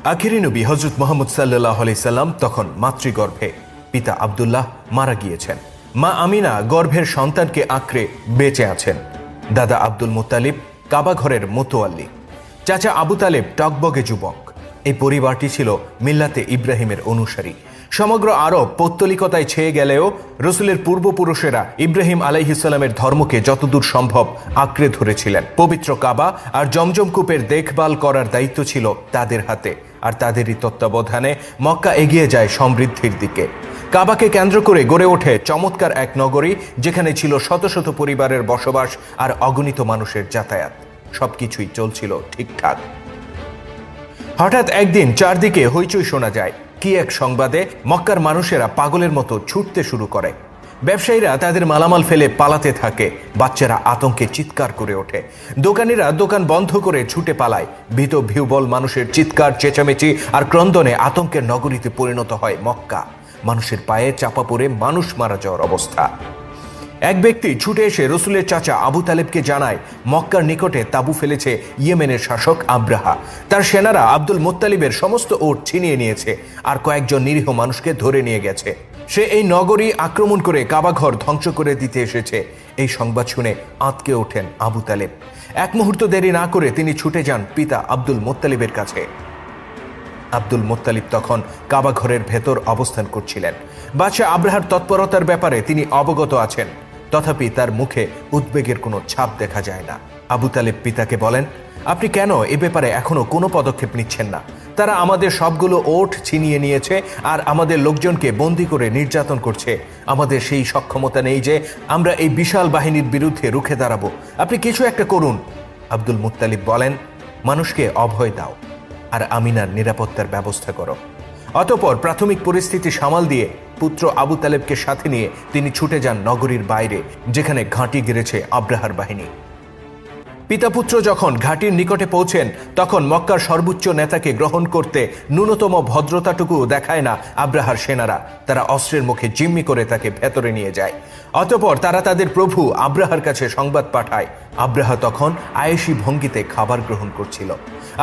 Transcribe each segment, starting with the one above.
আখিরি নবী হযরত মুহাম্মদ সাল্লাল্লাহু আলাইহি সাল্লাম তখন মাতৃগর্ভে। পিতা আব্দুল্লাহ মারা গিয়েছেন। মা আমিনা গর্ভের সন্তানকে আঁকড়ে বেঁচে আছেন। দাদা আব্দুল মুত্তালিব কাবা ঘরের মোতোয়াল্লি। চাচা আবু তালেব টকবগে যুবক। এই পরিবারটি ছিল মিল্লাতে ইব্রাহিমের অনুসারী। সমগ্র আরব পৌত্তলিকতায় ছেয়ে গেলেও রসুলের পূর্বপুরুষেরা ইব্রাহিম আলাইহিস সালামের ধর্মকে যতদূর সম্ভব আঁকড়ে ধরেছিলেন। পবিত্র কাবা আর জমজম কূপের দেখভাল করার দায়িত্ব ছিল তাদের হাতে, আর তাদেরই তত্ত্বাবধানে মক্কা এগিয়ে যায় সমৃদ্ধির দিকে। কাবাকে কেন্দ্র করে গড়ে ওঠে চমৎকার এক নগরী, যেখানে ছিল শত শত পরিবারের বসবাস আর অগণিত মানুষের যাতায়াত। সবকিছুই চলছিল ঠিকঠাক। হঠাৎ একদিন চারদিকে হইচই শোনা যায়। কি এক সংবাদে! মক্কার মানুষেরা পাগলের মতো ছুটতে শুরু করে। ব্যবসায়ীরা তাদের মালামাল ফেলে পালাতে থাকে। বাচ্চারা আতঙ্কে চিৎকার করে ওঠে। দোকানিরা দোকান বন্ধ করে ছুটে পালায়। ভীত ভিউবল মানুষের চিৎকার, চেঁচামেচি আর ক্রন্দনে আতঙ্কের নগরীতে পরিণত হয় মক্কা। মানুষের পায়ে চাপা পড়ে মানুষ মারা যাওয়ার অবস্থা। এক ব্যক্তি ছুটে এসে রসুলের চাচা আবু তালেবকে জানায়, মক্কার নিকটে তাঁবু ফেলেছে ইয়েমেনের শাসক আব্রাহা। তার সেনারা আব্দুল মুত্তালিবের সমস্ত ওট ছিনিয়ে নিয়েছে আর কয়েকজন নিরীহ মানুষকে ধরে নিয়ে গেছে। সে এই নগরী আক্রমণ করে কাবাঘর ধ্বংস করে দিতে এসেছে। এই সংবাদ শুনে আঁতকে ওঠেন আবু তালেব। এক মুহূর্ত দেরি না করে তিনি ছুটে যান পিতা আব্দুল মুত্তালিবের কাছে। আব্দুল মুত্তালিব তখন কাবা ঘরের ভেতর অবস্থান করছিলেন। বাদশাহ আব্রাহার তৎপরতার ব্যাপারে তিনি অবগত আছেন, তথাপি তার মুখে উদ্বেগের কোনো ছাপ দেখা যায় না। আবু তালেব পিতাকে বলেন, আপনি কেন এ ব্যাপারে এখনো কোনো পদক্ষেপ নিচ্ছেন না? তারা আমাদের সবগুলো ওট ছিনিয়ে নিয়েছে আর আমাদের লোকজনকে বন্দী করে নির্যাতন করছে। আমাদের সেই সক্ষমতা নেই যে আমরা এই বিশাল বাহিনীর বিরুদ্ধে রুখে দাঁড়াবো। আপনি কিছু একটা করুন। আব্দুল মুত্তালিব বলেন, মানুষকে অভয় দাও আর আমিনার নিরাপত্তার ব্যবস্থা করো। অতঃপর প্রাথমিক পরিস্থিতি সামাল দিয়ে পুত্র আবু তালেবকে সাথে নিয়ে তিনি ছুটে যান নগরীর বাইরে, যেখানে ঘাঁটি গেড়েছে আব্রাহার বাহিনী। পিতা পুত্র যখন ঘাঁটির নিকটে পৌঁছেন, তখন মক্কার সর্বোচ্চ নেতাকে গ্রহণ করতে ন্যূনতম ভদ্রতাটুকু দেখায় না আব্রাহার সেনারা। তারা অস্ত্রের মুখে জিম্মি করে তাকে ভেতরে নিয়ে যায়। অতঃপর তারা তাদের প্রভু আব্রাহার কাছে সংবাদ পাঠায়। আব্রাহা তখন আয়েশি ভঙ্গিতে খাবার গ্রহণ করছিল।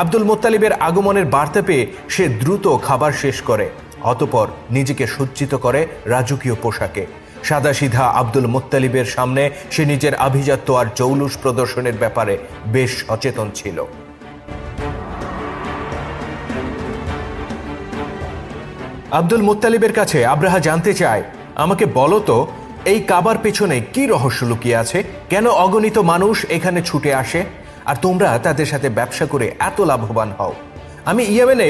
আব্দুল মুত্তালিবের আগমনের বার্তা পেয়ে সে দ্রুত খাবার শেষ করে। অতঃপর নিজেকে সজ্জিত করে রাজকীয় পোশাকে। সাদাসিধা আব্দুল মুত্তালিবের সামনে সে নিজের আভিজাত্য আর জৌলুস প্রদর্শনের ব্যাপারে বেশ সচেতন ছিল। আব্দুল মুত্তালিবের কাছে আব্রাহা জানতে চায়, আমাকে বলো তো, এই কাবার পেছনে কি রহস্য লুকিয়ে আছে? কেন অগণিত মানুষ এখানে ছুটে আসে আর তোমরা তাদের সাথে ব্যবসা করে এত লাভবান হও? আমি ইয়েমেনে